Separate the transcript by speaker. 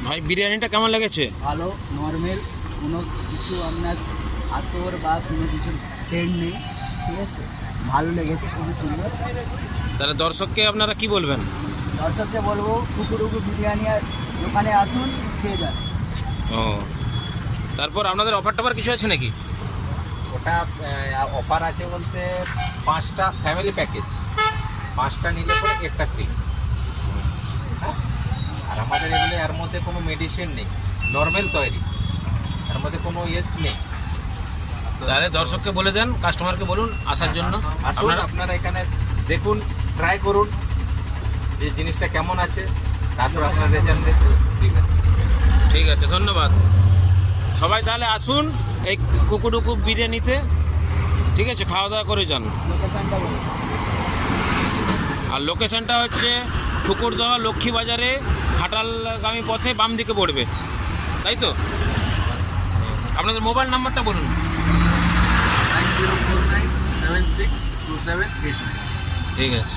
Speaker 1: ভাই বিরিয়ানিটা কেমন লেগেছে?
Speaker 2: ভালো, নর্মাল, কোনো কিছু আপনার আতর বা কোনো কিছু সেন্ট নেই, ঠিক আছে, ভালো লেগেছে, খুবই সুন্দর।
Speaker 1: তাহলে দর্শককে আপনারা কি বলবেন?
Speaker 2: দর্শককে বলবো কুকুরুকু বিরিয়ানি আর দোকানে আসুন, খেয়ে যান।
Speaker 1: ও, তারপর আপনাদের অফার টফার কিছু আছে নাকি?
Speaker 3: ওটা অফার আছে বলতে 5টা ফ্যামিলি প্যাকেজ, 5টা নিলে পরে একটা ফ্রি। হ্যাঁ, আর আমাদের এগুলো এর মধ্যে কোনো মেডিসিন নেই, নর্মাল তৈরি, এর মধ্যে কোনো ইয়ে নেই।
Speaker 1: তাহলে দর্শককে বলে দেন, কাস্টমারকে বলুন আসার জন্য।
Speaker 3: আসুন, আপনারা এখানে দেখুন, ট্রাই করুন যে জিনিসটা কেমন আছে, তারপর আপনার রেজাল্ট দিবেন।
Speaker 1: ঠিক আছে, ধন্যবাদ। সবাই তাহলে আসুন এই কুকুরুকু বিরিয়ানিতে, ঠিক আছে, খাওয়া দাওয়া করে যান।
Speaker 2: লোকেশনটা বলুন।
Speaker 1: আর লোকেশনটা হচ্ছে ঠুকুরদহ লক্ষ্মী বাজারে খাটালগামী পথে বাম দিকে পড়বে, তাই তো? আপনাদের মোবাইল নাম্বারটা বলুন।
Speaker 3: 9049762789।
Speaker 1: ঠিক আছে।